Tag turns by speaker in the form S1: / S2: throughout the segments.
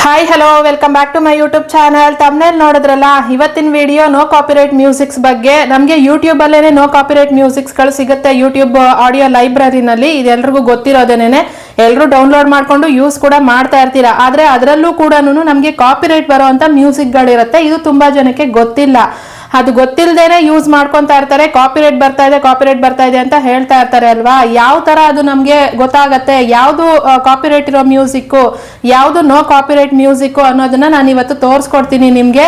S1: Hi hello welcome back to my YouTube channel. ತಮ್ಮನೇಲಿ ನೋಡಿದ್ರಲ್ಲ, ಇವತ್ತಿನ ವಿಡಿಯೋ ನೋ ಕಾಪಿರೈಟ್ ಮ್ಯೂಸಿಕ್ಸ್ ಬಗ್ಗೆ. ನಮಗೆ ಯೂಟ್ಯೂಬ್ ಅಲ್ಲೇನೆ ನೋ ಕಾಪಿರೈಟ್ ಮ್ಯೂಸಿಕ್ಸ್ಗಳು ಸಿಗುತ್ತೆ ಯೂಟ್ಯೂಬ್ ಆಡಿಯೋ ಲೈಬ್ರರಿನಲ್ಲಿ. ಇದೆಲ್ರಿಗೂ ಗೊತ್ತಿರೋದೇನೆ, ಎಲ್ಲರೂ ಡೌನ್ಲೋಡ್ ಮಾಡ್ಕೊಂಡು ಯೂಸ್ ಕೂಡ ಮಾಡ್ತಾ ಇರ್ತೀರಾ. ಆದರೆ ಅದರಲ್ಲೂ ಕೂಡ ನಮಗೆ ಕಾಪಿರೈಟ್ ಬರುವಂಥ ಮ್ಯೂಸಿಕ್ಗಳಿರುತ್ತೆ. ಇದು ತುಂಬ ಜನಕ್ಕೆ ಗೊತ್ತಿಲ್ಲ. ಅದು ಗೊತ್ತಿಲ್ಲದೇನೆ ಯೂಸ್ ಮಾಡ್ಕೊತಾ ಇರ್ತಾರೆ. ಕಾಪಿರೈಟ್ ಬರ್ತಾ ಇದೆ ಅಂತ ಹೇಳ್ತಾ ಇರ್ತಾರೆ ಅಲ್ವಾ. ಯಾವ ತರ ಅದು ನಮಗೆ ಗೊತ್ತಾಗತ್ತೆ ಯಾವುದು ಕಾಪಿರೈಟ್ ಇರೋ ಮ್ಯೂಸಿಕ್ಕು, ಯಾವುದು ನೋ ಕಾಪಿರೈಟ್ ಮ್ಯೂಸಿಕ್ಕು ಅನ್ನೋದನ್ನ ನಾನು ಇವತ್ತು ತೋರಿಸ್ಕೊಡ್ತೀನಿ ನಿಮಗೆ.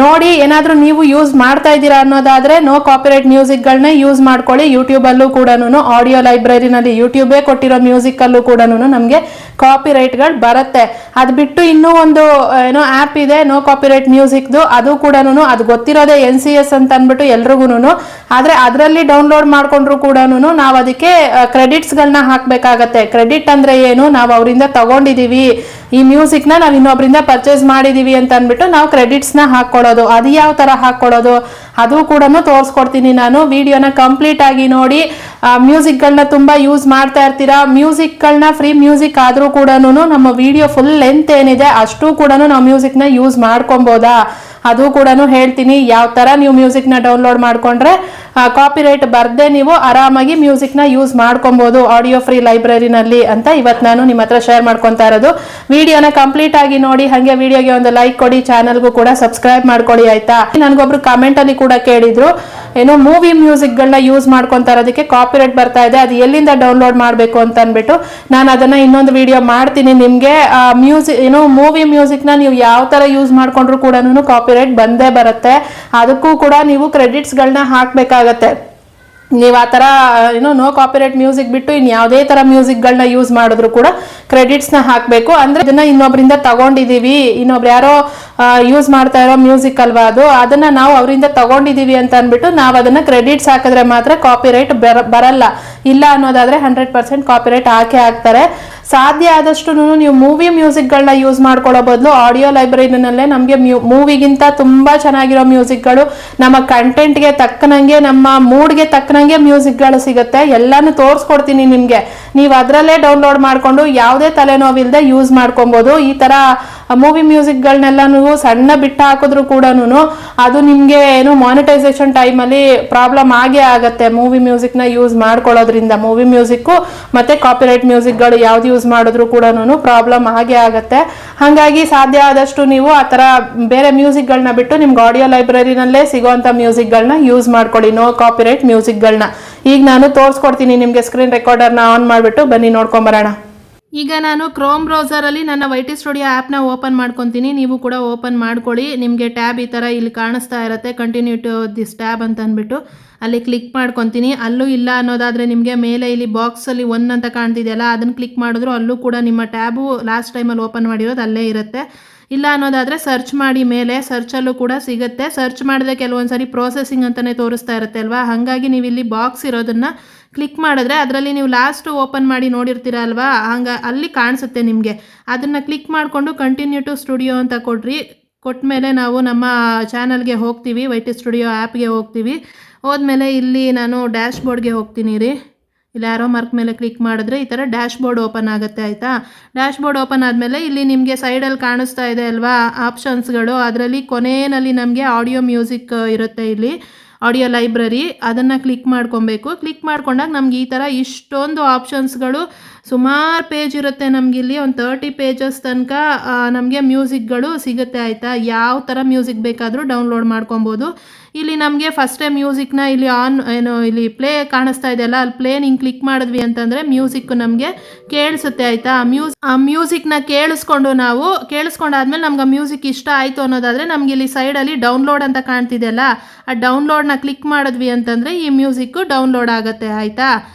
S1: ನೋಡಿ, ಏನಾದರೂ ನೀವು ಯೂಸ್ ಮಾಡ್ತಾ ಇದ್ದೀರಾ ಅನ್ನೋದಾದ್ರೆ ನೋ ಕಾಪಿರೈಟ್ ಮ್ಯೂಸಿಕ್ಗಳನ್ನ ಯೂಸ್ ಮಾಡ್ಕೊಳ್ಳಿ. ಯೂಟ್ಯೂಬಲ್ಲೂ ಕೂಡ ಆಡಿಯೋ ಲೈಬ್ರರಿನಲ್ಲಿ ಯೂಟ್ಯೂಬೇ ಕೊಟ್ಟಿರೋ ಮ್ಯೂಸಿಕಲ್ಲೂ ಕೂಡ ನಮಗೆ ಕಾಪಿರೈಟ್ಗಳು ಬರುತ್ತೆ. ಅದು ಬಿಟ್ಟು ಇನ್ನೂ ಒಂದು ಏನೋ ಆ್ಯಪ್ ಇದೆ ನೋ ಕಾಪಿರೈಟ್ ಮ್ಯೂಸಿಕ್ದು. ಅದು ಕೂಡ ಅದು ಗೊತ್ತಿರೋದೇ NCS ಅಂತ ಅಂದ್ಬಿಟ್ಟು ಎಲ್ರಿಗೂ. ಆದರೆ ಅದರಲ್ಲಿ ಡೌನ್ಲೋಡ್ ಮಾಡ್ಕೊಂಡ್ರು ಕೂಡ ನಾವು ಅದಕ್ಕೆ ಕ್ರೆಡಿಟ್ಸ್ಗಳನ್ನ ಹಾಕಬೇಕಾಗತ್ತೆ. ಕ್ರೆಡಿಟ್ ಅಂದರೆ ಏನು? ನಾವು ಅವರಿಂದ ತಗೊಂಡಿದ್ದೀವಿ ಈ ಮ್ಯೂಸಿಕ್ನ, ನಾವು ಇನ್ನೊಬ್ಬರಿಂದ ಪರ್ಚೇಸ್ ಮಾಡಿದ್ದೀವಿ ಅಂತ ಅಂದ್ಬಿಟ್ಟು ನಾವು ಕ್ರೆಡಿಟ್ಸ್ನ ಹಾಕ್ಕೊಳ್ಳೋದು. ಅದು ಯಾವ ಥರ ಹಾಕ್ಕೊಳ್ಳೋದು ಅದು ಕೂಡ ತೋರಿಸ್ಕೊಡ್ತೀನಿ ನಾನು. ವಿಡಿಯೋನ ಕಂಪ್ಲೀಟ್ ಆಗಿ ನೋಡಿ. ಮ್ಯೂಸಿಕ್ಗಳನ್ನ ತುಂಬ ಯೂಸ್ ಮಾಡ್ತಾ ಇರ್ತೀರಾ. ಮ್ಯೂಸಿಕ್ಗಳನ್ನ ಫ್ರೀ ಮ್ಯೂಸಿಕ್ ಆದರೂ ಕೂಡ ನಮ್ಮ ವಿಡಿಯೋ ಫುಲ್ ಲೆಂತ್ ಏನಿದೆ ಅಷ್ಟು ಕೂಡ ನಾವು ಮ್ಯೂಸಿಕ್ನ ಯೂಸ್ ಮಾಡ್ಕೊಬೋದಾ ಅದು ಕೂಡ ಹೇಳ್ತೀನಿ. ಯಾವ ಥರ ನೀವು ಮ್ಯೂಸಿಕ್ನ ಡೌನ್ಲೋಡ್ ಮಾಡಿಕೊಂಡ್ರೆ ಕಾಪಿರೈಟ್ ಬರ್ದೆ ನೀವು ಆರಾಮಾಗಿ ಮ್ಯೂಸಿಕ್ನ ಯೂಸ್ ಮಾಡ್ಕೊಬೋದು ಆಡಿಯೋ ಫ್ರೀ ಲೈಬ್ರರಿನಲ್ಲಿ ಅಂತ ಇವತ್ತು ನಾನು ನಿಮ್ಮ ಹತ್ರ ಶೇರ್ ಮಾಡ್ಕೊತಾ ಇರೋದು. ವಿಡಿಯೋನ ಕಂಪ್ಲೀಟ್ ಆಗಿ ನೋಡಿ. ಹಾಗೆ ವಿಡಿಯೋಗೆ ಒಂದು ಲೈಕ್ ಕೊಡಿ, ಚಾನಲ್ಗೂ ಕೂಡ ಸಬ್ಸ್ಕ್ರೈಬ್ ಮಾಡ್ಕೊಳ್ಳಿ ಆಯ್ತಾ. ನನಗೊಬ್ರು ಕಮೆಂಟ್ ಅಲ್ಲಿ ಕೂಡ ಕೇಳಿದ್ರು, ಏನೋ ಮೂವಿ ಮ್ಯೂಸಿಕ್ಗಳನ್ನ ಯೂಸ್ ಮಾಡ್ಕೊತಾ ಇರೋದಕ್ಕೆ ಕಾಪಿರೈಟ್ ಬರ್ತಾ ಇದೆ, ಅದು ಎಲ್ಲಿಂದ ಡೌನ್ಲೋಡ್ ಮಾಡಬೇಕು ಅಂತ ಅಂದ್ಬಿಟ್ಟು ನಾನು ಅದನ್ನ ಇನ್ನೊಂದು ವಿಡಿಯೋ ಮಾಡ್ತೀನಿ ನಿಮಗೆ. ಮ್ಯೂಸಿಕ್ ಏನೋ ಮೂವಿ ಮ್ಯೂಸಿಕ್ನ ನೀವು ಯಾವ ಥರ ಯೂಸ್ ಮಾಡ್ಕೊಂಡ್ರು ಕೂಡ ಕಾಪಿರೈಟ್ ಬಂದೇ ಬರುತ್ತೆ. ಅದಕ್ಕೂ ಕೂಡ ನೀವು ಕ್ರೆಡಿಟ್ಸ್ಗಳನ್ನ ಹಾಕಬೇಕಾಗತ್ತೆ. ನೀವು ಆ ಥರ ಏನೋ ನೋ ಕಾಪಿರೈಟ್ ಮ್ಯೂಸಿಕ್ ಬಿಟ್ಟು ಇನ್ನು ಯಾವುದೇ ಥರ ಮ್ಯೂಸಿಕ್ಗಳನ್ನ ಯೂಸ್ ಮಾಡಿದ್ರು ಕೂಡ ಕ್ರೆಡಿಟ್ಸ್ನ ಹಾಕಬೇಕು. ಅಂದರೆ ಇದನ್ನ ಇನ್ನೊಬ್ಬರಿಂದ ತಗೊಂಡಿದ್ದೀವಿ, ಇನ್ನೊಬ್ರು ಯಾರೋ ಯೂಸ್ ಮಾಡ್ತಾ ಇರೋ ಮ್ಯೂಸಿಕ್ ಅಲ್ವಾ ಅದು, ಅದನ್ನ ನಾವು ಅವರಿಂದ ತಗೊಂಡಿದ್ದೀವಿ ಅಂತ ಅಂದ್ಬಿಟ್ಟು ನಾವು ಅದನ್ನ ಕ್ರೆಡಿಟ್ಸ್ ಹಾಕಿದ್ರೆ ಮಾತ್ರ ಕಾಪಿರೈಟ್ ಬರಲ್ಲ. ಇಲ್ಲ ಅನ್ನೋದಾದ್ರೆ 100% ಕಾಪಿರೈಟ್ ಹಾಕ್ತಾರೆ. ಸಾಧ್ಯ ಆದಷ್ಟು ನೀವು ಮೂವಿ ಮ್ಯೂಸಿಕ್ಗಳನ್ನ ಯೂಸ್ ಮಾಡ್ಕೊಳ್ಳೋ ಬದಲು ಆಡಿಯೋ ಲೈಬ್ರರಿನಲ್ಲೇ ನಮಗೆ ಮೂವಿಗಿಂತ ತುಂಬ ಚೆನ್ನಾಗಿರೋ ಮ್ಯೂಸಿಕ್ಗಳು, ನಮ್ಮ ಕಂಟೆಂಟ್ಗೆ ತಕ್ಕನಂಗೆ, ನಮ್ಮ ಮೂಡ್ಗೆ ತಕ್ಕನಂಗೆ ಮ್ಯೂಸಿಕ್ಗಳು ಸಿಗುತ್ತೆ. ಎಲ್ಲಾನು ತೋರಿಸ್ಕೊಡ್ತೀನಿ ನಿಮಗೆ. ನೀವು ಅದರಲ್ಲೇ ಡೌನ್ಲೋಡ್ ಮಾಡಿಕೊಂಡು ಯಾವುದೇ ತಲೆನೋವಿಲ್ಲದೆ ಯೂಸ್ ಮಾಡ್ಕೊಬೋದು. ಈ ಥರ ಮೂವಿ ಮ್ಯೂಸಿಕ್ಗಳನ್ನೆಲ್ಲ ನೀವು ಸಣ್ಣ ಬಿಟ್ಟು ಹಾಕಿದ್ರು ಕೂಡ ಅದು ನಿಮಗೆ ಏನು ಮಾನಿಟೈಸೇಷನ್ ಟೈಮಲ್ಲಿ ಪ್ರಾಬ್ಲಮ್ ಆಗೇ ಆಗುತ್ತೆ. ಮೂವಿ ಮ್ಯೂಸಿಕ್ನ ಯೂಸ್ ಮಾಡ್ಕೊಳ್ಳೋದ್ರಿಂದ ಮೂವಿ ಮ್ಯೂಸಿಕ್ಕು ಮತ್ತು ಕಾಪಿರೈಟ್ ಮ್ಯೂಸಿಕ್ಗಳು ಯಾವ್ದು ಯೂಸ್ ಮಾಡಿದ್ರು ಕೂಡ ಪ್ರಾಬ್ಲಮ್ ಆಗೇ ಆಗುತ್ತೆ. ಹಾಗಾಗಿ ಸಾಧ್ಯ ಆದಷ್ಟು ನೀವು ಆ ಥರ ಬೇರೆ ಮ್ಯೂಸಿಕ್ಗಳನ್ನ ಬಿಟ್ಟು ನಿಮ್ಗೆ ಆಡಿಯೋ ಲೈಬ್ರರಿನಲ್ಲೇ ಸಿಗೋವಂಥ ಮ್ಯೂಸಿಕ್ಗಳನ್ನ ಯೂಸ್ ಮಾಡ್ಕೊಳ್ಳಿ, ನೋ ಕಾಪಿರೈಟ್ ಮ್ಯೂಸಿಕ್ಗಳನ್ನ. ಈಗ ನಾನು ತೋರಿಸ್ಕೊಡ್ತೀನಿ ನಿಮಗೆ. ಸ್ಕ್ರೀನ್ ರೆಕಾರ್ಡರ್ನ ಆನ್ ಮಾಡಿಬಿಟ್ಟು ಬನ್ನಿ ನೋಡ್ಕೊಂಬರೋಣ. ಈಗ ನಾನು ಕ್ರೋಮ್ ಬ್ರೌಸರಲ್ಲಿ ನನ್ನ ವೈಟಿ ಸ್ಟುಡಿಯೋ ಆ್ಯಪ್ನ ಓಪನ್ ಮಾಡ್ಕೊತೀನಿ. ನೀವು ಕೂಡ ಓಪನ್ ಮಾಡ್ಕೊಳ್ಳಿ. ನಿಮಗೆ ಟ್ಯಾಬ್ ಈ ಥರ ಇಲ್ಲಿ ಕಾಣಿಸ್ತಾ ಇರುತ್ತೆ, ಕಂಟಿನ್ಯೂ ಟು ದಿಸ್ ಟ್ಯಾಬ್ ಅಂತ ಅಂದ್ಬಿಟ್ಟು ಅಲ್ಲಿ ಕ್ಲಿಕ್ ಮಾಡ್ಕೊತೀನಿ. ಅಲ್ಲೂ ಇಲ್ಲ ಅನ್ನೋದಾದರೆ ನಿಮಗೆ ಮೇಲೆ ಇಲ್ಲಿ ಬಾಕ್ಸಲ್ಲಿ 1 ಅಂತ ಕಾಣ್ತಿದೆಯಲ್ಲ, ಅದನ್ನು ಕ್ಲಿಕ್ ಮಾಡಿದ್ರು ಅಲ್ಲೂ ಕೂಡ ನಿಮ್ಮ ಟ್ಯಾಬು ಲಾಸ್ಟ್ ಟೈಮಲ್ಲಿ ಓಪನ್ ಮಾಡಿರೋದು ಅಲ್ಲೇ ಇರುತ್ತೆ. ಇಲ್ಲ ಅನ್ನೋದಾದರೆ ಸರ್ಚ್ ಮಾಡಿ, ಮೇಲೆ ಸರ್ಚಲ್ಲೂ ಕೂಡ ಸಿಗುತ್ತೆ. ಸರ್ಚ್ ಮಾಡಿದ್ರೆ ಕೆಲವೊಂದು ಸಾರಿ ಪ್ರೋಸೆಸಿಂಗ್ ಅಂತಲೇ ತೋರಿಸ್ತಾ ಇರುತ್ತೆ ಅಲ್ವಾ. ಹಾಗಾಗಿ ನೀವು ಇಲ್ಲಿ ಬಾಕ್ಸ್ ಇರೋದನ್ನು ಕ್ಲಿಕ್ ಮಾಡಿದ್ರೆ ಅದರಲ್ಲಿ ನೀವು ಲಾಸ್ಟ್ ಓಪನ್ ಮಾಡಿ ನೋಡಿರ್ತೀರ ಅಲ್ವಾ, ಅಲ್ಲಿ ಕಾಣಿಸುತ್ತೆ ನಿಮಗೆ. ಅದನ್ನು ಕ್ಲಿಕ್ ಮಾಡಿಕೊಂಡು ಕಂಟಿನ್ಯೂ ಟು ಸ್ಟುಡಿಯೋ ಅಂತ ಕೊಟ್ಟ ಮೇಲೆ ನಾವು ನಮ್ಮ ಚಾನಲ್ಗೆ ಹೋಗ್ತೀವಿ, ವೈಟಿ ಸ್ಟುಡಿಯೋ ಆ್ಯಪ್ಗೆ ಹೋಗ್ತೀವಿ. ಹೋದ್ಮೇಲೆ ಇಲ್ಲಿ ನಾನು ಡ್ಯಾಶ್ ಬೋರ್ಡ್ಗೆ ಹೋಗ್ತೀನಿ ರೀ. ಇಲ್ಲಿ ಆರೋ ಮಾರ್ಕ್ ಮೇಲೆ ಕ್ಲಿಕ್ ಮಾಡಿದ್ರೆ ಈ ಥರ ಡ್ಯಾಶ್ ಬೋರ್ಡ್ ಓಪನ್ ಆಗುತ್ತೆ ಆಯಿತಾ. ಡ್ಯಾಶ್ ಬೋರ್ಡ್ ಓಪನ್ ಆದಮೇಲೆ ಇಲ್ಲಿ ನಿಮಗೆ ಸೈಡಲ್ಲಿ ಕಾಣಿಸ್ತಾ ಇದೆ ಅಲ್ವಾ ಆಪ್ಷನ್ಸ್ಗಳು, ಅದರಲ್ಲಿ ಕೊನೆಯಲ್ಲಿ ನಮಗೆ ಆಡಿಯೋ ಮ್ಯೂಸಿಕ್ ಇರುತ್ತೆ, ಇಲ್ಲಿ ಆಡಿಯೋ ಲೈಬ್ರರಿ, ಅದನ್ನು ಕ್ಲಿಕ್ ಮಾಡ್ಕೊಬೇಕು. ಕ್ಲಿಕ್ ಮಾಡ್ಕೊಂಡಾಗ ನಮ್ಗೆ ಈ ಥರ ಇಷ್ಟೊಂದು ಆಪ್ಷನ್ಸ್ಗಳು, ಸುಮಾರು ಪೇಜ್ ಇರುತ್ತೆ ನಮಗಿಲ್ಲಿ, ಒಂದು 30 ಪೇಜಸ್ ತನಕ ನಮಗೆ ಮ್ಯೂಸಿಕ್ಗಳು ಸಿಗುತ್ತೆ ಆಯಿತಾ. ಯಾವ ಥರ ಮ್ಯೂಸಿಕ್ ಬೇಕಾದರೂ ಡೌನ್ಲೋಡ್ ಮಾಡ್ಕೊಬೋದು. ಇಲ್ಲಿ ನಮಗೆ ಫಸ್ಟ್ ಟೈಮ್ ಮ್ಯೂಸಿಕ್ನ ಇಲ್ಲಿ ಇಲ್ಲಿ ಪ್ಲೇ ಕಾಣಿಸ್ತಾ ಇದೆಯಲ್ಲ, ಅಲ್ಲಿ ಪ್ಲೇ ಹಿಂಗೆ ಕ್ಲಿಕ್ ಮಾಡಿದ್ವಿ ಅಂತಂದರೆ ಮ್ಯೂಸಿಕ್ ನಮಗೆ ಕೇಳಿಸುತ್ತೆ ಆಯಿತಾ. ಆ ಮ್ಯೂಸಿಕ್ನ ಕೇಳಿಸ್ಕೊಂಡಾದ್ಮೇಲೆ ನಮ್ಗೆ ಆ ಮ್ಯೂಸಿಕ್ ಇಷ್ಟ ಆಯಿತು ಅನ್ನೋದಾದರೆ ನಮ್ಗೆ ಇಲ್ಲಿ ಸೈಡಲ್ಲಿ ಡೌನ್ಲೋಡ್ ಅಂತ ಕಾಣ್ತಿದೆಯಲ್ಲ, ಆ ಡೌನ್ಲೋಡ್ನ ಕ್ಲಿಕ್ ಮಾಡಿದ್ವಿ ಅಂತಂದರೆ ಈ ಮ್ಯೂಸಿಕ್ಕು ಡೌನ್ಲೋಡ್ ಆಗುತ್ತೆ ಆಯಿತಾ.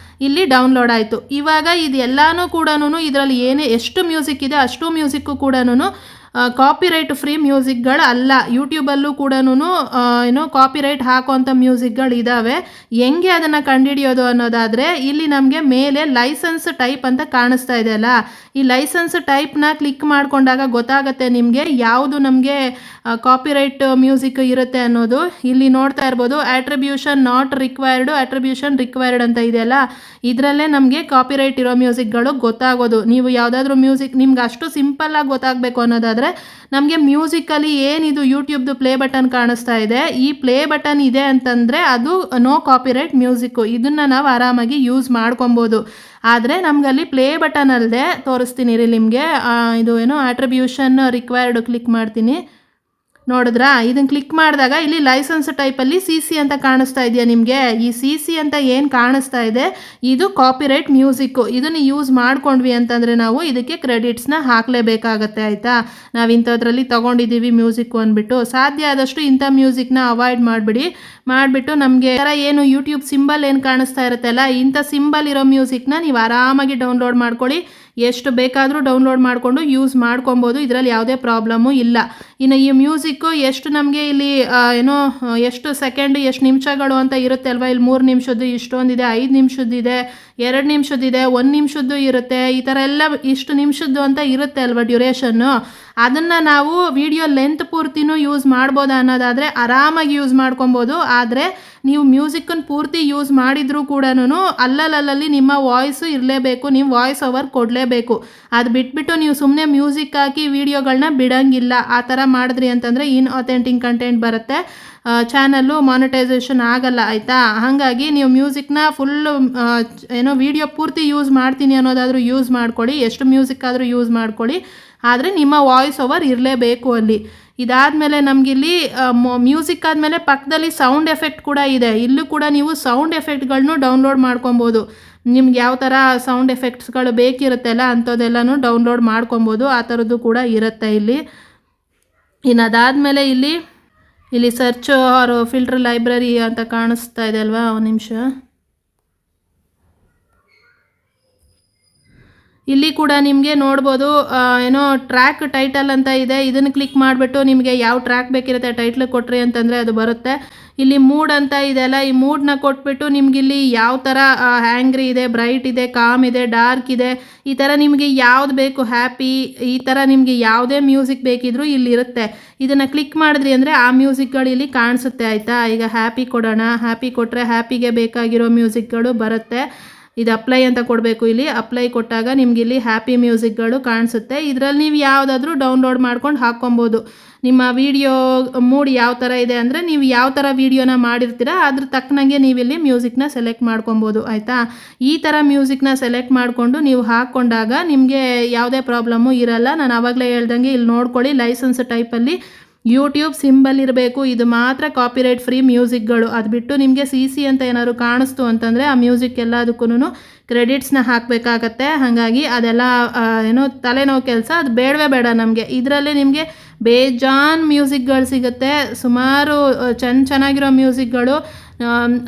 S1: ಇಲ್ಲಿ ಡೌನ್ಲೋಡ್ ಆಯಿತು. ಇವಾಗ ಇದು ಎಲ್ಲನೂ ಕೂಡ ಇದರಲ್ಲಿ ಎಷ್ಟು ಮ್ಯೂಸಿಕ್ ಇದೆ ಅಷ್ಟು ಮ್ಯೂಸಿಕ್ಕು ಕೂಡ ಕಾಪಿರೈಟ್ ಫ್ರೀ ಮ್ಯೂಸಿಕ್ಗಳು ಅಲ್ಲ. ಯೂಟ್ಯೂಬಲ್ಲೂ ಕೂಡ ಏನೋ ಕಾಪಿರೈಟ್ ಹಾಕೋಂಥ ಮ್ಯೂಸಿಕ್ಗಳು ಇದ್ದಾವೆ. ಹೆಂಗೆ ಅದನ್ನು ಕಂಡುಹಿಡಿಯೋದು ಅನ್ನೋದಾದರೆ ಇಲ್ಲಿ ನಮಗೆ ಮೇಲೆ ಲೈಸೆನ್ಸ್ ಟೈಪ್ ಅಂತ ಕಾಣಿಸ್ತಾ ಇದೆಯಲ್ಲ, ಈ ಲೈಸೆನ್ಸ್ ಟೈಪ್ನ ಕ್ಲಿಕ್ ಮಾಡಿಕೊಂಡಾಗ ಗೊತ್ತಾಗುತ್ತೆ ನಿಮಗೆ ಯಾವುದು ನಮಗೆ ಕಾಪಿರೈಟ್ ಮ್ಯೂಸಿಕ್ ಇರುತ್ತೆ ಅನ್ನೋದು. ಇಲ್ಲಿ ನೋಡ್ತಾ ಇರ್ಬೋದು, ಆಟ್ರಿಬ್ಯೂಷನ್ ನಾಟ್ ರಿಕ್ವೈರ್ಡ್, ಆಟ್ರಿಬ್ಯೂಷನ್ ರಿಕ್ವೈರ್ಡ್ ಅಂತ ಇದೆಯಲ್ಲ, ಇದರಲ್ಲೇ ನಮಗೆ ಕಾಪಿರೈಟ್ ಇರೋ ಮ್ಯೂಸಿಕ್ಗಳು ಗೊತ್ತಾಗೋದು. ನೀವು ಯಾವುದಾದ್ರೂ ಮ್ಯೂಸಿಕ್ ನಿಮ್ಗೆ ಅಷ್ಟು ಸಿಂಪಲ್ಲಾಗಿ ಗೊತ್ತಾಗಬೇಕು ಅನ್ನೋದಾದರೆ ಅಂತಂದರೆ ನಮಗೆ ಮ್ಯೂಸಿಕಲ್ಲಿ ಏನಿದು ಯೂಟ್ಯೂಬ್ದು ಪ್ಲೇ ಬಟನ್ ಕಾಣಿಸ್ತಾ ಇದೆ, ಈ ಪ್ಲೇ ಬಟನ್ ಇದೆ ಅಂತಂದರೆ ಅದು ನೋ ಕಾಪಿರೈಟ್ ಮ್ಯೂಸಿಕ್ಕು. ಇದನ್ನು ನಾವು ಆರಾಮಾಗಿ ಯೂಸ್ ಮಾಡ್ಕೊಬೋದು. ಆದರೆ ನಮಗಲ್ಲಿ ಪ್ಲೇ ಬಟನ್ ಅಲ್ಲದೆ ತೋರಿಸ್ತೀನಿ ರೀ ನಿಮಗೆ. ಇದು ಏನೋ ಆಟ್ರಿಬ್ಯೂಷನ್ ರಿಕ್ವೈರ್ಡ್ ಕ್ಲಿಕ್ ಮಾಡ್ತೀನಿ. ನೋಡಿದ್ರಾ, ಇದನ್ನು ಕ್ಲಿಕ್ ಮಾಡಿದಾಗ ಇಲ್ಲಿ ಲೈಸೆನ್ಸ್ ಟೈಪಲ್ಲಿ CC ಅಂತ ಕಾಣಿಸ್ತಾ ಇದೆಯಾ ನಿಮಗೆ? ಈ CC ಅಂತ ಏನು ಕಾಣಿಸ್ತಾ ಇದೆ ಇದು ಕಾಪಿರೈಟ್ ಮ್ಯೂಸಿಕ್ಕು. ಇದನ್ನು ಯೂಸ್ ಮಾಡ್ಕೊಂಡ್ವಿ ಅಂತಂದರೆ ನಾವು ಇದಕ್ಕೆ ಕ್ರೆಡಿಟ್ಸ್ನ ಹಾಕಲೇಬೇಕಾಗತ್ತೆ, ಆಯಿತಾ? ನಾವು ಇಂಥದ್ರಲ್ಲಿ ತೊಗೊಂಡಿದ್ದೀವಿ ಮ್ಯೂಸಿಕ್ಕು ಅಂದ್ಬಿಟ್ಟು ಸಾಧ್ಯ ಆದಷ್ಟು ಇಂಥ ಮ್ಯೂಸಿಕ್ನ ಅವಾಯ್ಡ್ ಮಾಡಿಬಿಟ್ಟು ನಮಗೆ ಥರ ಏನು ಯೂಟ್ಯೂಬ್ ಸಿಂಬಲ್ ಏನು ಕಾಣಿಸ್ತಾ ಇರುತ್ತಲ್ಲ, ಇಂಥ ಸಿಂಬಲ್ ಇರೋ ಮ್ಯೂಸಿಕ್ನ ನೀವು ಆರಾಮಾಗಿ ಡೌನ್ಲೋಡ್ ಮಾಡ್ಕೊಳ್ಳಿ. ಎಷ್ಟು ಬೇಕಾದರೂ ಡೌನ್ಲೋಡ್ ಮಾಡಿಕೊಂಡು ಯೂಸ್ ಮಾಡ್ಕೊಬೋದು, ಇದರಲ್ಲಿ ಯಾವುದೇ ಪ್ರಾಬ್ಲಮ್ಮು ಇಲ್ಲ. ಇನ್ನು ಈ ಮ್ಯೂಸಿಕ್ಕು ಎಷ್ಟು ನಮಗೆ ಇಲ್ಲಿ ಎಷ್ಟು ಸೆಕೆಂಡ್ ಎಷ್ಟು ನಿಮಿಷಗಳು ಅಂತ ಇರುತ್ತೆ ಅಲ್ವಾ? ಇಲ್ಲಿ 3 ನಿಮಿಷದ್ದು ಇಷ್ಟೊಂದಿದೆ, 5 ನಿಮಿಷದ್ದಿದೆ, 2 ನಿಮಿಷದ್ದಿದೆ, 1 ನಿಮಿಷದ್ದು ಇರುತ್ತೆ, ಈ ಥರ ಎಲ್ಲ ಇಷ್ಟು ನಿಮಿಷದ್ದು ಅಂತ ಇರುತ್ತೆ ಅಲ್ವಾ ಡ್ಯೂರೇಷನ್ನು. ಅದನ್ನು ನಾವು ವಿಡಿಯೋ ಲೆಂತ್ ಪೂರ್ತಿನೂ ಯೂಸ್ ಮಾಡ್ಬೋದಾ ಅನ್ನೋದಾದರೆ ಆರಾಮಾಗಿ ಯೂಸ್ ಮಾಡ್ಕೊಬೋದು. ಆದರೆ ನೀವು ಮ್ಯೂಸಿಕ್ಕನ್ನು ಪೂರ್ತಿ ಯೂಸ್ ಮಾಡಿದರೂ ಕೂಡ ಅಲ್ಲಲ್ಲಿ ನಿಮ್ಮ ವಾಯ್ಸು ಇರಲೇಬೇಕು, ನೀವು ವಾಯ್ಸ್ ಓವರ್ ಕೊಡಲೇಬೇಕು. ಅದು ಬಿಟ್ಬಿಟ್ಟು ನೀವು ಸುಮ್ಮನೆ ಮ್ಯೂಸಿಕ್ ಹಾಕಿ ವೀಡಿಯೋಗಳನ್ನ ಬಿಡೋಂಗಿಲ್ಲ. ಆ ಥರ ಮಾಡಿದ್ರಿ ಅಂತಂದರೆ ಇನ್ಆಥೆಂಟಿಕ್ ಕಂಟೆಂಟ್ ಬರುತ್ತೆ, ಚಾನಲ್ಲು ಮಾನಿಟೈಸೇಷನ್ ಆಗಲ್ಲ, ಆಯಿತಾ? ಹಾಗಾಗಿ ನೀವು ಮ್ಯೂಸಿಕ್ನ ಫುಲ್ಲು ವೀಡಿಯೋ ಪೂರ್ತಿ ಯೂಸ್ ಮಾಡ್ತೀನಿ ಅನ್ನೋದಾದರೂ ಯೂಸ್ ಮಾಡ್ಕೊಳ್ಳಿ, ಎಷ್ಟು ಮ್ಯೂಸಿಕ್ ಆದರೂ ಯೂಸ್ ಮಾಡ್ಕೊಳ್ಳಿ, ಆದರೆ ನಿಮ್ಮ ವಾಯ್ಸ್ ಓವರ್ ಇರಲೇಬೇಕು ಅಲ್ಲಿ. ಇದಾದಮೇಲೆ ನಮಗಿಲ್ಲಿ ಮ್ಯೂಸಿಕ್ ಆದಮೇಲೆ ಪಕ್ಕದಲ್ಲಿ ಸೌಂಡ್ ಎಫೆಕ್ಟ್ ಕೂಡ ಇದೆ. ಇಲ್ಲೂ ಕೂಡ ನೀವು ಸೌಂಡ್ ಎಫೆಕ್ಟ್ಗಳನ್ನೂ ಡೌನ್ಲೋಡ್ ಮಾಡ್ಕೊಬೋದು. ನಿಮ್ಗೆ ಯಾವ ಥರ ಸೌಂಡ್ ಎಫೆಕ್ಟ್ಸ್ಗಳು ಬೇಕಿರುತ್ತಲ್ಲ ಅಂಥದ್ದೆಲ್ಲನೂ ಡೌನ್ಲೋಡ್ ಮಾಡ್ಕೊಬೋದು. ಆ ಥರದ್ದು ಕೂಡ ಇರುತ್ತೆ ಇಲ್ಲಿ. ಇನ್ನು ಅದಾದಮೇಲೆ ಇಲ್ಲಿ ಸರ್ಚ್ ಆರ್ ಫಿಲ್ಟರ್ ಲೈಬ್ರರಿ ಅಂತ ಕಾಣಿಸ್ತಾ ಇದೆ ಅಲ್ವಾ? ಒಂದು ನಿಮಿಷ. ಇಲ್ಲಿ ಕೂಡ ನಿಮಗೆ ನೋಡ್ಬೋದು ಟ್ರ್ಯಾಕ್ ಟೈಟಲ್ ಅಂತ ಇದೆ. ಇದನ್ನು ಕ್ಲಿಕ್ ಮಾಡಿಬಿಟ್ಟು ನಿಮಗೆ ಯಾವ ಟ್ರ್ಯಾಕ್ ಬೇಕಿರುತ್ತೆ ಟೈಟ್ಲ್ ಕೊಟ್ರಿ ಅಂತಂದರೆ ಅದು ಬರುತ್ತೆ. ಇಲ್ಲಿ ಮೂಡ್ ಅಂತ ಇದೆಯಲ್ಲ, ಈ ಮೂಡನ್ನ ಕೊಟ್ಬಿಟ್ಟು ನಿಮಗಿಲ್ಲಿ ಯಾವ ಥರ ಹ್ಯಾಂಗ್ರಿ ಇದೆ, ಬ್ರೈಟ್ ಇದೆ, ಕಾಮ್ ಇದೆ, ಡಾರ್ಕ್ ಇದೆ, ಈ ಥರ ನಿಮಗೆ ಯಾವ್ದು ಬೇಕು, ಹ್ಯಾಪಿ, ಈ ಥರ ನಿಮಗೆ ಯಾವುದೇ ಮ್ಯೂಸಿಕ್ ಬೇಕಿದ್ರೂ ಇಲ್ಲಿರುತ್ತೆ. ಇದನ್ನು ಕ್ಲಿಕ್ ಮಾಡಿದ್ರಿ ಅಂದರೆ ಆ ಮ್ಯೂಸಿಕ್ಗಳು ಇಲ್ಲಿ ಕಾಣಿಸುತ್ತೆ, ಆಯಿತಾ? ಈಗ ಹ್ಯಾಪಿ ಕೊಡೋಣ. ಹ್ಯಾಪಿ ಕೊಟ್ಟರೆ ಹ್ಯಾಪಿಗೆ ಬೇಕಾಗಿರೋ ಮ್ಯೂಸಿಕ್ಗಳು ಬರುತ್ತೆ. ಇದು ಅಪ್ಲೈ ಅಂತ ಕೊಡಬೇಕು. ಇಲ್ಲಿ ಅಪ್ಲೈ ಕೊಟ್ಟಾಗ ನಿಮ್ಗೆ ಇಲ್ಲಿ ಹ್ಯಾಪಿ ಮ್ಯೂಸಿಕ್ಗಳು ಕಾಣಿಸುತ್ತೆ. ಇದರಲ್ಲಿ ನೀವು ಯಾವುದಾದ್ರೂ ಡೌನ್ಲೋಡ್ ಮಾಡ್ಕೊಂಡು ಹಾಕ್ಕೊಬೋದು. ನಿಮ್ಮ ವಿಡಿಯೋ ಮೂಡ್ ಯಾವ ಥರ ಇದೆ ಅಂದರೆ ನೀವು ಯಾವ ಥರ ವೀಡಿಯೋನ ಮಾಡಿರ್ತೀರ ಅದ್ರ ತಕ್ಕನಂಗೆ ನೀವಿಲ್ಲಿ ಮ್ಯೂಸಿಕ್ನ ಸೆಲೆಕ್ಟ್ ಮಾಡ್ಕೊಬೋದು, ಆಯಿತಾ? ಈ ಥರ ಮ್ಯೂಸಿಕ್ನ ಸೆಲೆಕ್ಟ್ ಮಾಡಿಕೊಂಡು ನೀವು ಹಾಕ್ಕೊಂಡಾಗ ನಿಮಗೆ ಯಾವುದೇ ಪ್ರಾಬ್ಲಮ್ಮು ಇರಲ್ಲ. ನಾನು ಆವಾಗಲೇ ಹೇಳ್ದಂಗೆ ಇಲ್ಲಿ ನೋಡ್ಕೊಳ್ಳಿ, ಲೈಸೆನ್ಸ್ ಟೈಪಲ್ಲಿ ಯೂಟ್ಯೂಬ್ ಸಿಂಬಲ್ ಇರಬೇಕು. ಇದು ಮಾತ್ರ ಕಾಪಿರೈಟ್ ಫ್ರೀ ಮ್ಯೂಸಿಕ್ಗಳು. ಅದು ಬಿಟ್ಟು ನಿಮಗೆ CC ಅಂತ ಏನಾದ್ರು ಕಾಣಿಸ್ತು ಅಂತಂದರೆ ಆ ಮ್ಯೂಸಿಕ್ ಎಲ್ಲದಕ್ಕೂ ಕ್ರೆಡಿಟ್ಸ್ನ ಹಾಕಬೇಕಾಗತ್ತೆ. ಹಾಗಾಗಿ ಅದೆಲ್ಲ ತಲೆನೋವು ಕೆಲಸ, ಅದು ಬೇಡವೇ ಬೇಡ ನಮಗೆ. ಇದರಲ್ಲೇ ನಿಮಗೆ ಬೇಜಾನ್ ಮ್ಯೂಸಿಕ್ಗಳು ಸಿಗುತ್ತೆ, ಸುಮಾರು ಚೆನ್ನಾಗಿರೋ ಮ್ಯೂಸಿಕ್ಗಳು.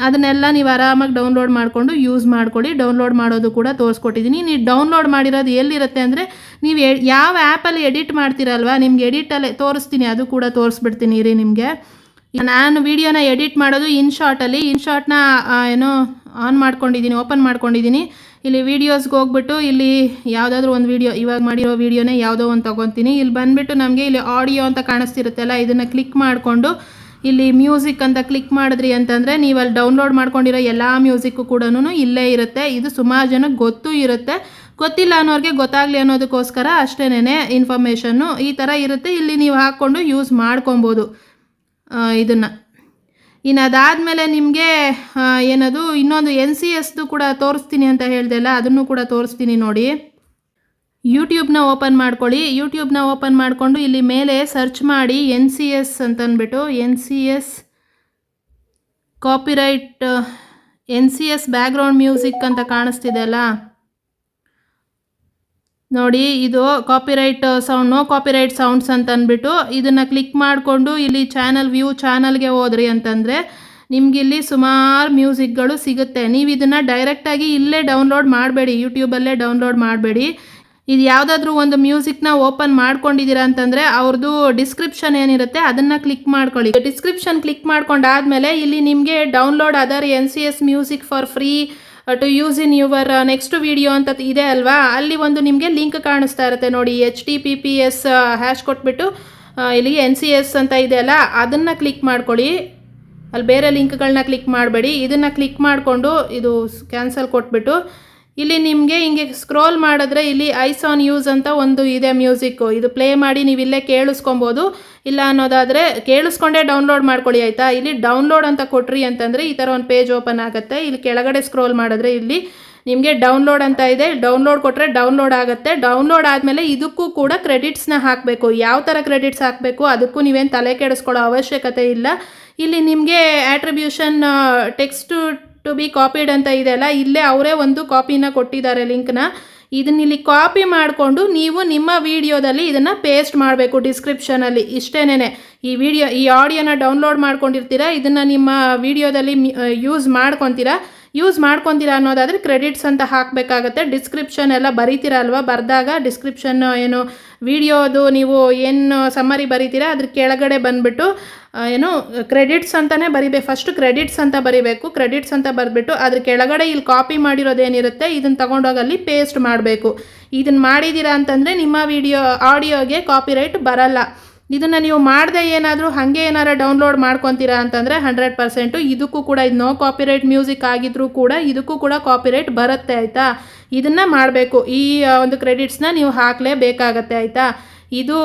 S1: ಅದನ್ನೆಲ್ಲ ನೀವು ಆರಾಮಾಗಿ ಡೌನ್ಲೋಡ್ ಮಾಡಿಕೊಂಡು ಯೂಸ್ ಮಾಡ್ಕೊಳ್ಳಿ. ಡೌನ್ಲೋಡ್ ಮಾಡೋದು ಕೂಡ ತೋರಿಸ್ಕೊಟ್ಟಿದ್ದೀನಿ. ನೀವು ಡೌನ್ಲೋಡ್ ಮಾಡಿರೋದು ಎಲ್ಲಿರುತ್ತೆ ಅಂದರೆ ನೀವು ಯಾವ ಆ್ಯಪಲ್ಲಿ ಎಡಿಟ್ ಮಾಡ್ತೀರಲ್ವ, ನಿಮ್ಗೆ ಎಡಿಟಲ್ಲೇ ತೋರಿಸ್ತೀನಿ, ಅದು ಕೂಡ ತೋರಿಸ್ಬಿಡ್ತೀನಿ ರೀ ನಿಮಗೆ. ನಾನು ವಿಡಿಯೋನ ಎಡಿಟ್ ಮಾಡೋದು ಇನ್ಶಾರ್ಟ್ನ ಆನ್ ಮಾಡ್ಕೊಂಡಿದ್ದೀನಿ, ಓಪನ್ ಮಾಡ್ಕೊಂಡಿದ್ದೀನಿ. ಇಲ್ಲಿ ವೀಡಿಯೋಸ್ಗೆ ಹೋಗ್ಬಿಟ್ಟು ಇಲ್ಲಿ ಯಾವುದಾದ್ರೂ ಒಂದು ವೀಡಿಯೋ, ಇವಾಗ ಮಾಡಿರೋ ವೀಡಿಯೋನೇ ಯಾವುದೋ ಒಂದು ತೊಗೊತೀನಿ. ಇಲ್ಲಿ ಬಂದುಬಿಟ್ಟು ನಮಗೆ ಇಲ್ಲಿ ಆಡಿಯೋ ಅಂತ ಕಾಣಿಸ್ತಿರುತ್ತಲ್ಲ, ಇದನ್ನು ಕ್ಲಿಕ್ ಮಾಡಿಕೊಂಡು ಇಲ್ಲಿ ಮ್ಯೂಸಿಕ್ ಅಂತ ಕ್ಲಿಕ್ ಮಾಡಿದ್ರಿ ಅಂತಂದರೆ ನೀವು ಅಲ್ಲಿ ಡೌನ್ಲೋಡ್ ಮಾಡ್ಕೊಂಡಿರೋ ಎಲ್ಲ ಮ್ಯೂಸಿಕ್ಕು ಕೂಡ ಇಲ್ಲೇ ಇರುತ್ತೆ. ಇದು ಸುಮಾರು ಜನಕ್ಕೆ ಗೊತ್ತೂ ಇರುತ್ತೆ, ಗೊತ್ತಿಲ್ಲ ಅನ್ನೋರಿಗೆ ಗೊತ್ತಾಗಲಿ ಅನ್ನೋದಕ್ಕೋಸ್ಕರ ಅಷ್ಟೇನೆ ಇನ್ಫಾರ್ಮೇಷನ್ನು ಈ ಥರ ಇರುತ್ತೆ. ಇಲ್ಲಿ ನೀವು ಹಾಕ್ಕೊಂಡು ಯೂಸ್ ಮಾಡ್ಕೊಬೋದು ಇದನ್ನು. ಇನ್ನು ಅದಾದಮೇಲೆ ನಿಮಗೆ ಏನದು ಇನ್ನೊಂದು NCSದು ಕೂಡ ತೋರಿಸ್ತೀನಿ ಅಂತ ಹೇಳ್ದೆ ಅಲ್ಲ, ಅದನ್ನು ಕೂಡ ತೋರಿಸ್ತೀನಿ ನೋಡಿ. ಯೂಟ್ಯೂಬ್ನ ಓಪನ್ ಮಾಡ್ಕೊಳ್ಳಿ. ಯೂಟ್ಯೂಬ್ನ ಓಪನ್ ಮಾಡಿಕೊಂಡು ಇಲ್ಲಿ ಮೇಲೆ ಸರ್ಚ್ ಮಾಡಿ NCS ಅಂತಂದ್ಬಿಟ್ಟು, NCS copyright, NCS background music ಅಂತ ಕಾಣಿಸ್ತಿದೆ ಅಲ್ಲ ನೋಡಿ, ಇದು copyright sound, no copyright sounds ಅಂತ ಅಂದ್ಬಿಟ್ಟು ಇದನ್ನು ಕ್ಲಿಕ್ ಮಾಡಿಕೊಂಡು ಇಲ್ಲಿ ಚಾನಲ್ಗೆ ಹೋದ್ರಿ ಅಂತಂದರೆ ನಿಮಗಿಲ್ಲಿ ಸುಮಾರು ಮ್ಯೂಸಿಕ್ಗಳು ಸಿಗುತ್ತೆ. ನೀವು ಇದನ್ನು ಡೈರೆಕ್ಟಾಗಿ ಇಲ್ಲೇ ಡೌನ್ಲೋಡ್ ಮಾಡಬೇಡಿ, ಯೂಟ್ಯೂಬಲ್ಲೇ ಡೌನ್ಲೋಡ್ ಮಾಡಬೇಡಿ. ಇದು ಯಾವುದಾದ್ರೂ ಒಂದು ಮ್ಯೂಸಿಕ್ನ ಓಪನ್ ಮಾಡ್ಕೊಂಡಿದ್ದೀರಾ ಅಂತಂದರೆ ಅವ್ರದ್ದು ಡಿಸ್ಕ್ರಿಪ್ಷನ್ ಏನಿರುತ್ತೆ ಅದನ್ನು ಕ್ಲಿಕ್ ಮಾಡ್ಕೊಳ್ಳಿ. ಡಿಸ್ಕ್ರಿಪ್ಷನ್ ಕ್ಲಿಕ್ ಮಾಡ್ಕೊಂಡಾದಮೇಲೆ ಇಲ್ಲಿ ನಿಮಗೆ download other NCS music for free to use in your next video ಅಂತ ಇದೆ ಅಲ್ವಾ, ಅಲ್ಲಿ ಒಂದು ನಿಮಗೆ ಲಿಂಕ್ ಕಾಣಿಸ್ತಾ ಇರುತ್ತೆ ನೋಡಿ, HTTPS ಹ್ಯಾಶ್ ಕೊಟ್ಬಿಟ್ಟು ಇಲ್ಲಿ NCS ಅಂತ ಇದೆ ಅಲ್ಲ, ಅದನ್ನು ಕ್ಲಿಕ್ ಮಾಡ್ಕೊಳ್ಳಿ. ಅಲ್ಲಿ ಬೇರೆ ಲಿಂಕ್ಗಳನ್ನ ಕ್ಲಿಕ್ ಮಾಡಬೇಡಿ, ಇದನ್ನು ಕ್ಲಿಕ್ ಮಾಡಿಕೊಂಡು ಇದು ಕ್ಯಾನ್ಸಲ್ ಕೊಟ್ಬಿಟ್ಟು ಇಲ್ಲಿ ನಿಮಗೆ ಹಿಂಗೆ ಸ್ಕ್ರೋಲ್ ಮಾಡಿದ್ರೆ ಇಲ್ಲಿ ಐಸ್ ಆನ್ ಯೂಸ್ ಅಂತ ಒಂದು ಇದೆ ಮ್ಯೂಸಿಕ್ಕು. ಇದು ಪ್ಲೇ ಮಾಡಿ ನೀವು ಇಲ್ಲೇ ಕೇಳಿಸ್ಕೊಬೋದು. ಇಲ್ಲ ಅನ್ನೋದಾದರೆ ಕೇಳಿಸ್ಕೊಂಡೇ ಡೌನ್ಲೋಡ್ ಮಾಡ್ಕೊಳ್ಳಿ ಆಯಿತಾ. ಇಲ್ಲಿ ಡೌನ್ಲೋಡ್ ಅಂತ ಕೊಟ್ರಿ ಅಂತಂದರೆ ಈ ಥರ ಒಂದು ಪೇಜ್ ಓಪನ್ ಆಗುತ್ತೆ. ಇಲ್ಲಿ ಕೆಳಗಡೆ ಸ್ಕ್ರೋಲ್ ಮಾಡಿದ್ರೆ ಇಲ್ಲಿ ನಿಮಗೆ ಡೌನ್ಲೋಡ್ ಅಂತ ಇದೆ. ಡೌನ್ಲೋಡ್ ಕೊಟ್ಟರೆ ಡೌನ್ಲೋಡ್ ಆಗುತ್ತೆ. ಡೌನ್ಲೋಡ್ ಆದಮೇಲೆ ಇದಕ್ಕೂ ಕೂಡ ಕ್ರೆಡಿಟ್ಸ್ನ ಹಾಕಬೇಕು. ಯಾವ ಥರ ಕ್ರೆಡಿಟ್ಸ್ ಹಾಕಬೇಕು ಅದಕ್ಕೂ ನೀವೇನು ತಲೆ ಕೆಡಿಸ್ಕೊಳ್ಳೋ ಅವಶ್ಯಕತೆ ಇಲ್ಲ. ಇಲ್ಲಿ ನಿಮಗೆ ಆಟ್ರಿಬ್ಯೂಷನ್ ಟೆಕ್ಸ್ಟ್ ಟು ಬಿ ಕಾಪಿಡ್ ಅಂತ ಇದೆಯಲ್ಲ, ಇಲ್ಲೇ ಅವರೇ ಒಂದು ಕಾಪಿನ ಕೊಟ್ಟಿದ್ದಾರೆ ಲಿಂಕ್ನ. ಇದನ್ನಿಲ್ಲಿ ಕಾಪಿ ಮಾಡಿಕೊಂಡು ನೀವು ನಿಮ್ಮ ವಿಡಿಯೋದಲ್ಲಿ ಇದನ್ನು ಪೇಸ್ಟ್ ಮಾಡಬೇಕು ಡಿಸ್ಕ್ರಿಪ್ಷನಲ್ಲಿ. ಇಷ್ಟೇನೆ. ಈ ಆಡಿಯೋನ ಡೌನ್ಲೋಡ್ ಮಾಡ್ಕೊಂಡಿರ್ತೀರ, ಇದನ್ನು ನಿಮ್ಮ ವಿಡಿಯೋದಲ್ಲಿ ಯೂಸ್ ಮಾಡ್ಕೊತೀರಾ ಅನ್ನೋದಾದರೆ ಕ್ರೆಡಿಟ್ಸ್ ಅಂತ ಹಾಕಬೇಕಾಗತ್ತೆ. ಡಿಸ್ಕ್ರಿಪ್ಷನ್ ಎಲ್ಲ ಬರೀತೀರ ಅಲ್ವಾ, ಬರೆದಾಗ ಡಿಸ್ಕ್ರಿಪ್ಷನ್ ಏನು ವಿಡಿಯೋದು ನೀವು ಏನು ಸಮ್ಮರಿ ಬರೀತೀರಾ ಅದ್ರ ಕೆಳಗಡೆ ಬಂದುಬಿಟ್ಟು ಏನು ಕ್ರೆಡಿಟ್ಸ್ ಅಂತಲೇ ಬರಿಬೇಕು. ಫಸ್ಟ್ ಕ್ರೆಡಿಟ್ಸ್ ಅಂತ ಬರಿಬೇಕು. ಕ್ರೆಡಿಟ್ಸ್ ಅಂತ ಬರೆದ್ಬಿಟ್ಟು ಅದ್ರ ಕೆಳಗಡೆ ಇಲ್ಲಿ ಕಾಪಿ ಮಾಡಿರೋದೇನಿರುತ್ತೆ ಇದನ್ನು ತೊಗೊಂಡೋಗಿ ಅಲ್ಲಿ ಪೇಸ್ಟ್ ಮಾಡಬೇಕು. ಇದನ್ನು ಮಾಡಿದ್ದೀರಾ ಅಂತಂದರೆ ನಿಮ್ಮ ಆಡಿಯೋಗೆ ಕಾಪಿರೈಟ್ ಬರಲ್ಲ. ಇದನ್ನು ನೀವು ಮಾಡದೆ ಏನಾದರೂ ಹಾಗೆ ಏನಾರು ಡೌನ್ಲೋಡ್ ಮಾಡ್ಕೊತೀರಾ ಅಂತಂದರೆ 100% ಇದಕ್ಕೂ ಕೂಡ ಇದು ನೋ ಕಾಪಿರೈಟ್ ಮ್ಯೂಸಿಕ್ ಆಗಿದ್ರೂ ಕೂಡ ಇದಕ್ಕೂ ಕೂಡ ಕಾಪಿರೈಟ್ ಬರುತ್ತೆ ಆಯಿತಾ. ಇದನ್ನು ಮಾಡಬೇಕು. ಈ ಒಂದು ಕ್ರೆಡಿಟ್ಸ್ನ ನೀವು ಹಾಕಲೇಬೇಕಾಗತ್ತೆ ಆಯಿತಾ. ಇದು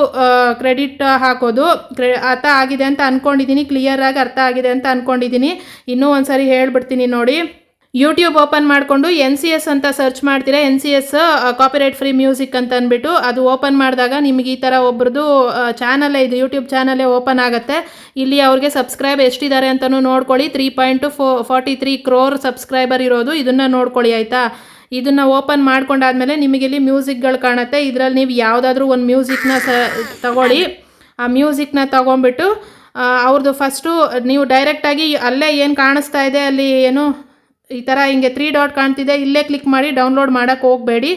S1: ಕ್ರೆಡಿಟ್ ಹಾಕೋದು ಅರ್ಥ ಆಗಿದೆ ಅಂತ ಅಂದ್ಕೊಂಡಿದ್ದೀನಿ. ಕ್ಲಿಯರಾಗಿ ಅರ್ಥ ಆಗಿದೆ ಅಂತ ಅಂದ್ಕೊಂಡಿದ್ದೀನಿ. ಇನ್ನೂ ಒಂದು ಸಾರಿ ಹೇಳ್ಬಿಡ್ತೀನಿ ನೋಡಿ. ಯೂಟ್ಯೂಬ್ ಓಪನ್ ಮಾಡಿಕೊಂಡು NCS ಅಂತ ಸರ್ಚ್ ಮಾಡ್ತೀರಾ. NCS ಕಾಪಿರೈಟ್ ಫ್ರೀ ಮ್ಯೂಸಿಕ್ ಅಂತ ಅಂದ್ಬಿಟ್ಟು ಅದು ಓಪನ್ ಮಾಡಿದಾಗ ನಿಮಗೆ ಈ ಥರ ಒಬ್ರದ್ದು ಚಾನಲೇ ಇದು ಯೂಟ್ಯೂಬ್ ಚಾನಲೇ ಓಪನ್ ಆಗುತ್ತೆ. ಇಲ್ಲಿ ಅವ್ರಿಗೆ ಸಬ್ಸ್ಕ್ರೈಬ್ ಎಷ್ಟಿದ್ದಾರೆ ಅಂತಲೂ ನೋಡ್ಕೊಳ್ಳಿ. 3.43 crore ಸಬ್ಸ್ಕ್ರೈಬರ್ ಇರೋದು. ಇದನ್ನು ನೋಡ್ಕೊಳ್ಳಿ ಆಯಿತಾ. ಇದನ್ನು ಓಪನ್ ಮಾಡ್ಕೊಂಡಾದ್ಮೇಲೆ ನಿಮಗೆ ಇಲ್ಲಿ ಮ್ಯೂಸಿಕ್ಗಳು ಕಾಣುತ್ತೆ. ಇದರಲ್ಲಿ ನೀವು ಯಾವುದಾದ್ರೂ ಒಂದು ಮ್ಯೂಸಿಕ್ನ ತಗೊಳ್ಳಿ. ಆ ಮ್ಯೂಸಿಕ್ನ ತೊಗೊಂಬಿಟ್ಟು ಅವ್ರದ್ದು ಫಸ್ಟು ನೀವು ಡೈರೆಕ್ಟಾಗಿ ಅಲ್ಲೇ ಏನು ಕಾಣಿಸ್ತಾ ಇದೆ ಅಲ್ಲಿ ಏನು ಈ ಥರ ಹಿಂಗೆ 3 ಡಾಟ್ ಕಾಣ್ತಿದೆ, ಇಲ್ಲೇ ಕ್ಲಿಕ್ ಮಾಡಿ ಡೌನ್ಲೋಡ್ ಮಾಡೋಕ್ಕೆ ಹೋಗಬೇಡಿ.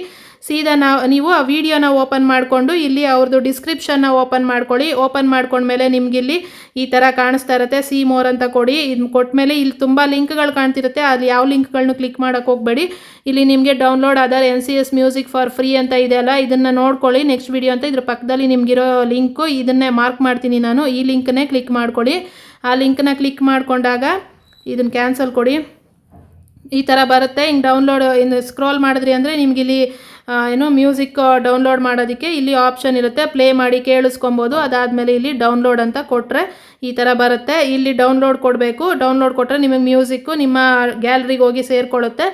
S1: ಸೀದಾ ನೀವು ಆ ವಿಡಿಯೋನ ಓಪನ್ ಮಾಡಿಕೊಂಡು ಇಲ್ಲಿ ಅವ್ರದ್ದು ಡಿಸ್ಕ್ರಿಪ್ಷನ್ನ ಓಪನ್ ಮಾಡ್ಕೊಳ್ಳಿ. ಓಪನ್ ಮಾಡ್ಕೊಂಡ್ಮೇಲೆ ನಿಮ್ಗೆ ಇಲ್ಲಿ ಈ ಥರ ಕಾಣಿಸ್ತಾ ಇರುತ್ತೆ. ಸಿ ಮೋರ್ ಅಂತ ಕೊಡಿ. ಇದು ಕೊಟ್ಟಮೇಲೆ ಇಲ್ಲಿ ತುಂಬ ಲಿಂಕ್ಗಳು ಕಾಣ್ತಿರುತ್ತೆ. ಅಲ್ಲಿ ಯಾವ ಲಿಂಕ್ಗಳನ್ನೂ ಕ್ಲಿಕ್ ಮಾಡೋಕ್ಕೆ ಹೋಗಬೇಡಿ. ಇಲ್ಲಿ ನಿಮಗೆ download other NCS music for free ಅಂತ ಇದೆಯಲ್ಲ, ಇದನ್ನು ನೋಡ್ಕೊಳ್ಳಿ. ನೆಕ್ಸ್ಟ್ ವಿಡಿಯೋ ಅಂತ ಇದ್ರ ಪಕ್ಕದಲ್ಲಿ ನಿಮಗಿರೋ ಲಿಂಕು ಇದನ್ನೇ ಮಾರ್ಕ್ ಮಾಡ್ತೀನಿ ನಾನು. ಈ ಲಿಂಕನ್ನೇ ಕ್ಲಿಕ್ ಮಾಡ್ಕೊಳ್ಳಿ. ಆ ಲಿಂಕನ್ನ ಕ್ಲಿಕ್ ಮಾಡಿಕೊಂಡಾಗ ಇದನ್ನು ಕ್ಯಾನ್ಸಲ್ ಕೊಡಿ. ಈ ಥರ ಬರುತ್ತೆ. ಹಿಂಗೆ ಡೌನ್ಲೋಡ್ ಸ್ಕ್ರೋಲ್ ಮಾಡಿದ್ರಿ ಅಂದರೆ ನಿಮ್ಗೆ ಇಲ್ಲಿ ಏನೋ ಮ್ಯೂಸಿಕ್ ಡೌನ್ಲೋಡ್ ಮಾಡೋದಕ್ಕೆ ಇಲ್ಲಿ ಆಪ್ಷನ್ ಇರುತ್ತೆ. ಪ್ಲೇ ಮಾಡಿ ಕೇಳಿಸ್ಕೊಬೋದು. ಅದಾದಮೇಲೆ ಇಲ್ಲಿ ಡೌನ್ಲೋಡ್ ಅಂತ ಕೊಟ್ಟರೆ ಈ ಥರ ಬರುತ್ತೆ. ಇಲ್ಲಿ ಡೌನ್ಲೋಡ್ ಕೊಡಬೇಕು. ಡೌನ್ಲೋಡ್ ಕೊಟ್ಟರೆ ನಿಮಗೆ ಮ್ಯೂಸಿಕ್ಕು ನಿಮ್ಮ ಗ್ಯಾಲರಿಗೆ ಹೋಗಿ ಸೇರಿಕೊಳ್ಳುತ್ತೆ.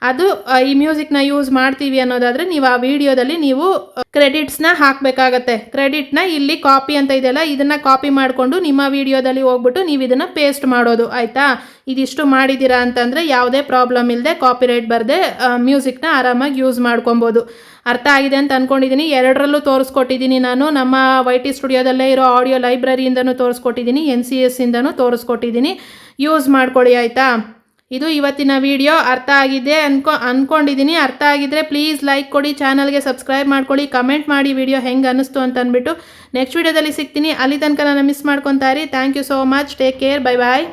S1: ಅದು ಈ ಮ್ಯೂಸಿಕ್ನ ಯೂಸ್ ಮಾಡ್ತೀವಿ ಅನ್ನೋದಾದರೆ ನೀವು ಆ ವಿಡಿಯೋದಲ್ಲಿ ನೀವು ಕ್ರೆಡಿಟ್ಸ್ನ ಹಾಕಬೇಕಾಗತ್ತೆ. ಕ್ರೆಡಿಟ್ನ ಇಲ್ಲಿ ಕಾಪಿ ಅಂತ ಇದೆಯಲ್ಲ, ಇದನ್ನು ಕಾಪಿ ಮಾಡಿಕೊಂಡು ನಿಮ್ಮ ವಿಡಿಯೋದಲ್ಲಿ ಹೋಗ್ಬಿಟ್ಟು ನೀವು ಇದನ್ನು ಪೇಸ್ಟ್ ಮಾಡೋದು ಆಯಿತಾ. ಇದಿಷ್ಟು ಮಾಡಿದ್ದೀರಾ ಅಂತಂದರೆ ಯಾವುದೇ ಪ್ರಾಬ್ಲಮ್ ಇಲ್ಲದೆ ಕಾಪಿರೈಟ್ ಬರದೆ ಮ್ಯೂಸಿಕ್ನ ಆರಾಮಾಗಿ ಯೂಸ್ ಮಾಡ್ಕೊಬೋದು. ಅರ್ಥ ಆಗಿದೆ ಅಂತ ಅಂದ್ಕೊಂಡಿದ್ದೀನಿ. ಎರಡರಲ್ಲೂ ತೋರಿಸ್ಕೊಟ್ಟಿದ್ದೀನಿ ನಾನು. ನಮ್ಮ YT ಸ್ಟುಡಿಯೋದಲ್ಲೇ ಇರೋ ಆಡಿಯೋ ಲೈಬ್ರರಿಯಿಂದನೂ ತೋರಿಸ್ಕೊಟ್ಟಿದ್ದೀನಿ, NCS ಇಂದನೂ ತೋರಿಸ್ಕೊಟ್ಟಿದ್ದೀನಿ. ಯೂಸ್ ಮಾಡ್ಕೊಳ್ಳಿ ಆಯಿತಾ. ಇದು ಇವತ್ತಿನ ವಿಡಿಯೋ. ಅರ್ಥ ಆಗಿದೆ ಅಂದ್ಕೊಂಡಿದ್ದೀನಿ. ಅರ್ಥ ಆಗಿದ್ದರೆ ಪ್ಲೀಸ್ ಲೈಕ್ ಕೊಡಿ, ಚಾನಲ್ಗೆ ಸಬ್ಸ್ಕ್ರೈಬ್ ಮಾಡ್ಕೊಳ್ಳಿ, ಕಮೆಂಟ್ ಮಾಡಿ ವಿಡಿಯೋ ಹೆಂಗೆ ಅನ್ನಿಸ್ತು ಅಂತ ಅಂದ್ಬಿಟ್ಟು. ನೆಕ್ಸ್ಟ್ ವಿಡಿಯೋದಲ್ಲಿ ಸಿಗ್ತೀನಿ. ಅಲ್ಲಿ ತನಕ ನಾನು ಮಿಸ್ ಮಾಡ್ಕೊತಾ ಇರಿ. Thank you so much. Take care. Bye bye.